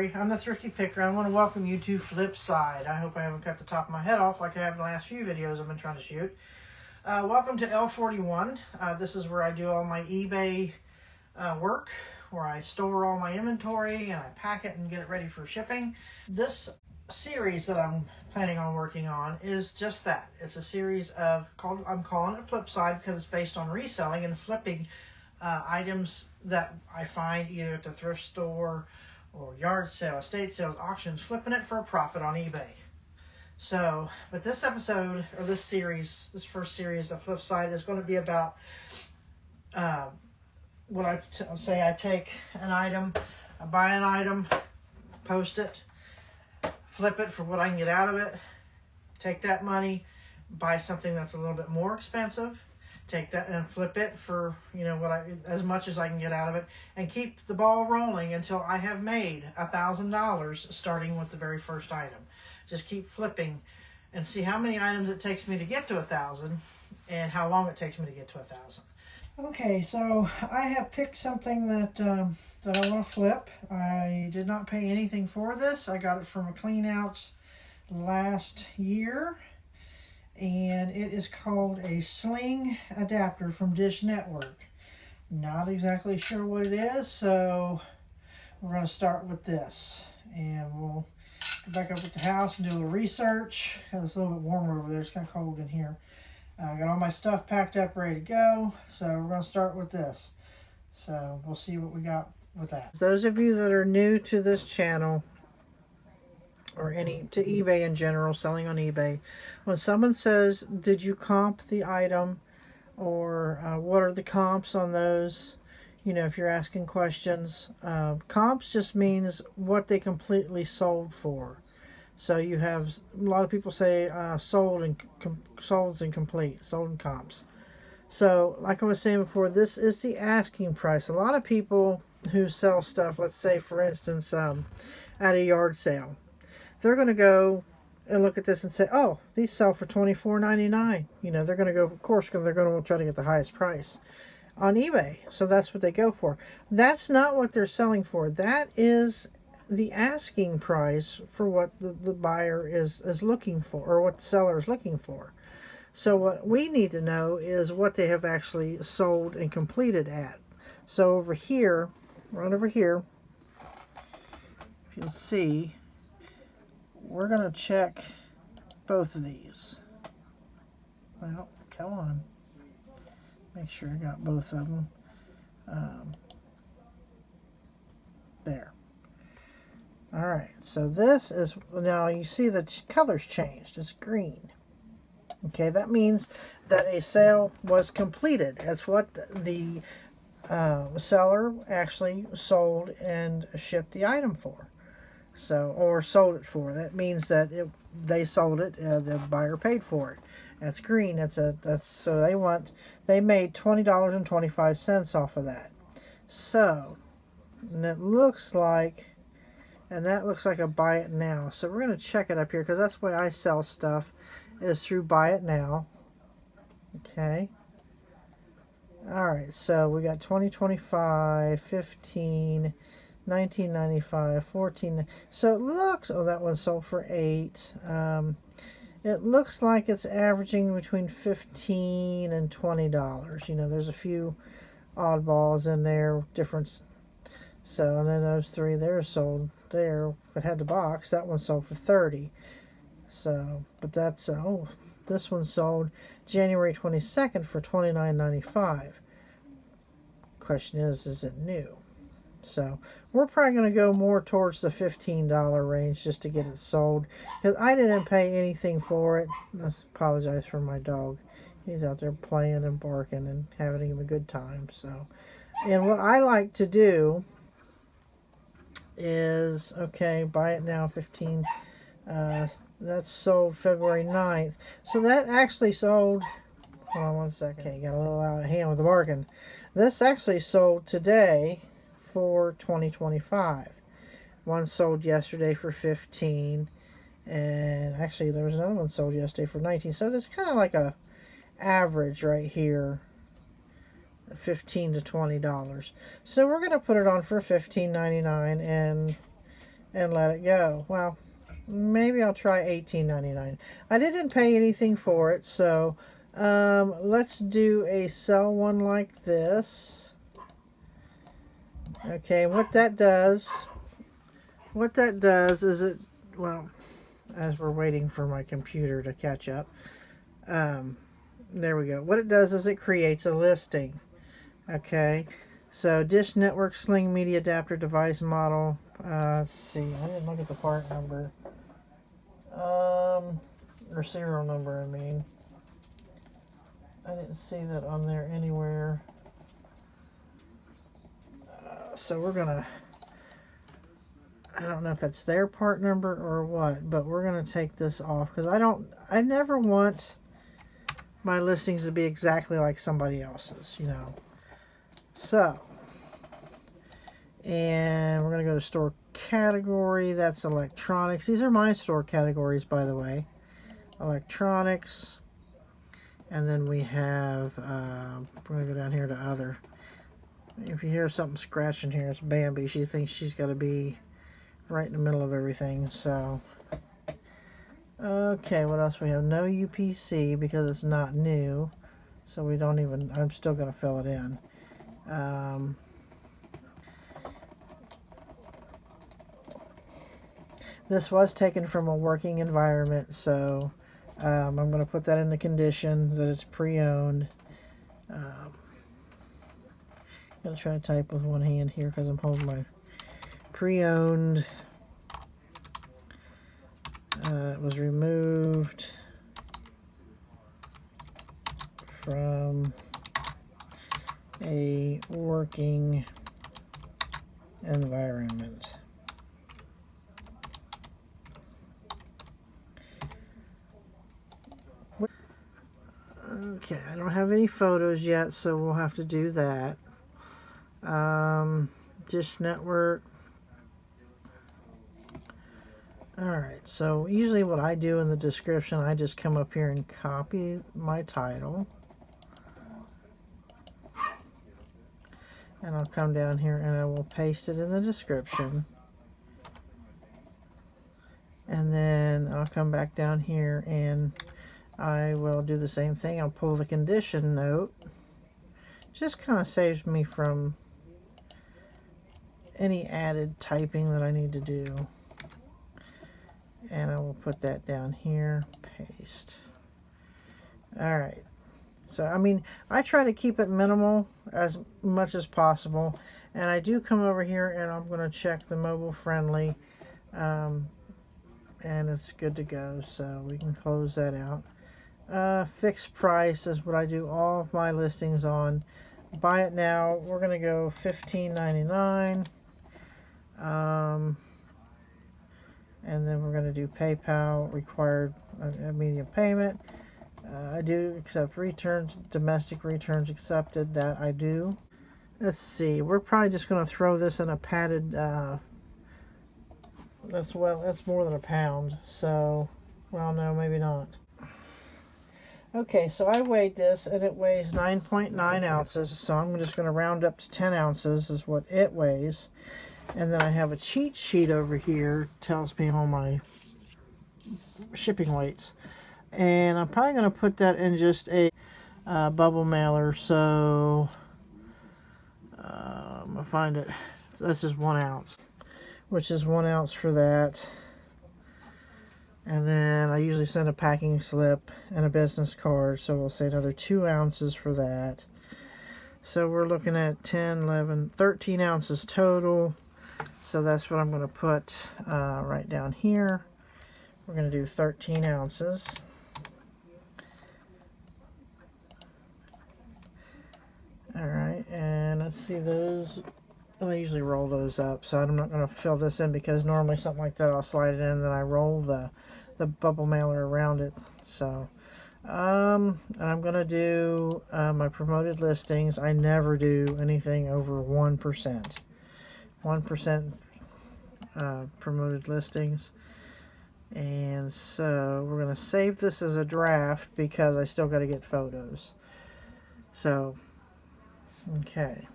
Gary. I'm the Thrifty Picker. I want to welcome you to Flipside. I hope I haven't cut the top of my head off like I have in the last few videos I've been trying to shoot. Welcome to L41. This is where I do all my eBay work, where I store all my inventory and I pack it and get it ready for shipping. This series that I'm planning on working on is just that. It's a series of, I'm calling it Flipside because it's based on reselling and flipping items that I find either at the thrift store or yard sale, estate sales, auctions, flipping it for a profit on eBay. So, but this episode, or this series, this first series of Flipside is going to be about what I say I take an item, I buy an item, post it, flip it for what I can get out of it, take that money, buy something that's a little bit more expensive, take that and flip it for, you know, as much as I can get out of it, and keep the ball rolling until I have made $1,000 starting with the very first item. Just keep flipping and see how many items it takes me to get to 1,000 and how long it takes me to get to 1,000. Okay, so I have picked something that I want to flip. I did not pay anything for this. I got it from a clean outs last year. And it is called a sling adapter from Dish Network. Not exactly sure what it is, so we're going to start with this. And we'll go back up at the house and do a little research. It's a little bit warmer over there. It's kind of cold in here. I got all my stuff packed up, ready to go. So we're going to start with this. So we'll see what we got with that. Those of you that are new to this channel, or to eBay in general, selling on eBay, when someone says, did you comp the item, or what are the comps on those, you know, if you're asking questions, comps just means what they completely sold for. So you have, a lot of people say sold and complete, sold and comps. So like I was saying before, this is the asking price. A lot of people who sell stuff, let's say for instance at a yard sale, they're going to go and look at this and say, oh, these sell for $24.99. You know, they're going to go, of course, because they're going to try to get the highest price on eBay. So that's what they go for. That's not what they're selling for. That is the asking price for what the buyer is looking for, or what the seller is looking for. So what we need to know is what they have actually sold and completed at. So over here, right over here, if you'll see, we're going to check both of these. Well, come on. Make sure I got both of them. There. Alright, so this is, now you see the color's changed. It's green. Okay, that means that a sale was completed. That's what the seller actually sold and shipped the item for. So, or sold it for. That means that they sold it, the buyer paid for it. That's green. So they made $20.25 off of that. So, and it looks like, and that looks like a buy it now. So we're going to check it up here, because that's the way I sell stuff, is through buy it now. Okay. Alright, so we got 2025, 15, 1995, 14. So it looks, oh, that one sold for 8. It looks like it's averaging between $15 and $20. You know, there's a few oddballs in there, different. So, and then those 3 there sold there. If it had the box, that one sold for 30. So, but that's, oh, this one sold January 22nd for $29.95. Question is it new? So we're probably going to go more towards the $15 range just to get it sold, because I didn't pay anything for it. I apologize for my dog. He's out there playing and barking and having a good time. So, and what I like to do is, okay, buy it now, 15. That's sold February 9th. So that actually sold, hold on one second. Okay, got a little out of hand with the bargain. This actually sold today for $20.25. One sold yesterday for $15, and actually there was another one sold yesterday for $19. So there's kind of like a average right here, $15 to $20. So we're going to put it on for $15.99, and and let it go. Well, maybe I'll try $18.99. I didn't pay anything for it, so let's do a sell one like this. Okay, what that does is it, well, as we're waiting for my computer to catch up, there we go. What it does is it creates a listing. Okay, so Dish Network Sling Media Adapter Device Model. Let's see, I didn't look at the part number. Or serial number, I mean. I didn't see that on there anywhere. So we're gonna, I don't know if it's their part number or what, but we're gonna take this off because I never want my listings to be exactly like somebody else's, you know. So, and we're gonna go to store category. That's electronics. These are my store categories, by the way. Electronics. And then we have, we're going to go down here to other. If you hear something scratching here, it's Bambi. She thinks she's got to be right in the middle of everything. So, okay, what else we have? No UPC because it's not new. So we don't even, I'm still going to fill it in. This was taken from a working environment, so I'm going to put that in the condition that it's pre-owned. I'm going to try to type with one hand here because I'm holding my pre-owned. It was removed from a working environment. Okay, I don't have any photos yet, so we'll have to do that. Dish Network. Alright, so usually what I do in the description, I just come up here and copy my title. And I'll come down here and I will paste it in the description. And then I'll come back down here and I will do the same thing. I'll pull the condition note. Just kind of saves me from any added typing that I need to do. And I will put that down here. Paste. Alright. So, I mean, I try to keep it minimal as much as possible. And I do come over here and I'm going to check the mobile friendly. And it's good to go. So we can close that out. Fixed price is what I do all of my listings on. Buy it now. We're going to go $15.99. And then we're going to do PayPal, required immediate payment. I do accept returns, domestic returns accepted, that I do. Let's see, we're probably just going to throw this in a padded, that's more than a pound, so, well, no, maybe not. Okay, so I weighed this, and it weighs 9.9 ounces, so I'm just going to round up to 10 ounces is what it weighs. And then I have a cheat sheet over here, tells me all my shipping weights. And I'm probably going to put that in just a bubble mailer, so I'll find it. This is 1 ounce, which is 1 ounce for that. And then I usually send a packing slip and a business card, so we'll say another 2 ounces for that. So we're looking at 10, 11, 13 ounces total. So that's what I'm going to put right down here. We're going to do 13 ounces. Alright, and let's see those. I usually roll those up, so I'm not going to fill this in because normally something like that I'll slide it in and then I roll the bubble mailer around it. So, and I'm going to do my promoted listings. I never do anything over 1%. 1% promoted listings. And so we're going to save this as a draft because I still got to get photos. So, okay.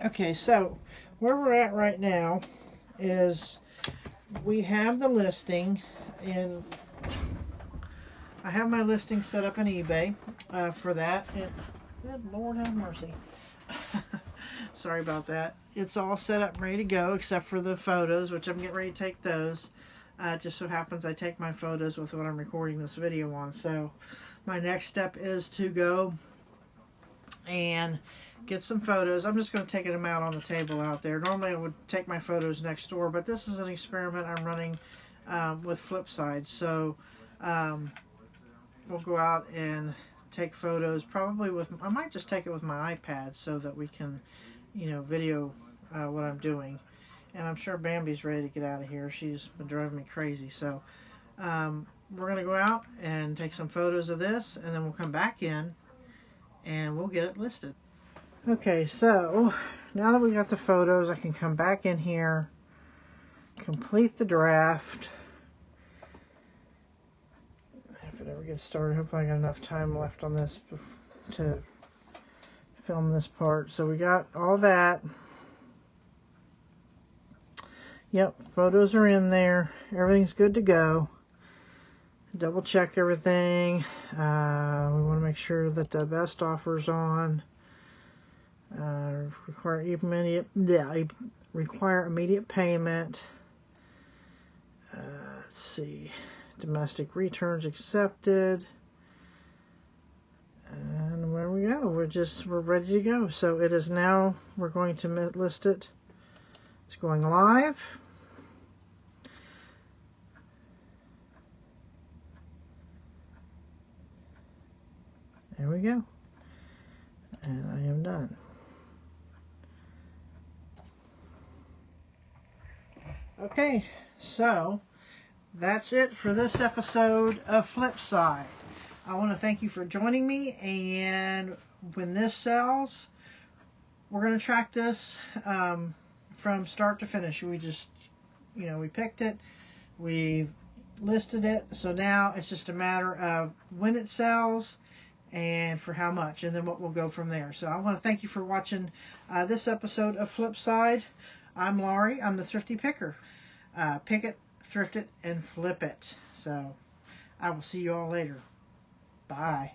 Okay, so where we're at right now is we have the listing in. I have my listing set up in eBay for that. And good Lord have mercy. Sorry about that. It's all set up, ready to go, except for the photos, which I'm getting ready to take those. Just so happens I take my photos with what I'm recording this video on. So my next step is to go and get some photos. I'm just going to take them out on the table out there. Normally I would take my photos next door, but this is an experiment I'm running with Flipside. So we'll go out and take photos, probably with, I might just take it with my iPad so that we can, you know, video what I'm doing. And I'm sure Bambi's ready to get out of here. She's been driving me crazy. So we're going to go out and take some photos of this, and then we'll come back in and we'll get it listed. Okay, so now that we got the photos, I can come back in here, complete the draft. If it ever gets started, hopefully I got enough time left on this to film this part. So we got all that. Yep, photos are in there. Everything's good to go. Double check everything. We want to make sure that the best offer's on. Require immediate payment. Let's see. Domestic returns accepted. And there we go. We're ready to go. So it is now, we're going to list it. It's going live. There we go. And I am done. Okay, so that's it for this episode of Flipside. I want to thank you for joining me, and when this sells, we're going to track this from start to finish. We just, you know, we picked it, we listed it, so now it's just a matter of when it sells and for how much, and then what we'll go from there. So I want to thank you for watching this episode of Flipside. I'm Laurie. I'm the Thrifty Picker. Pick it, thrift it, and flip it. So I will see you all later. Bye.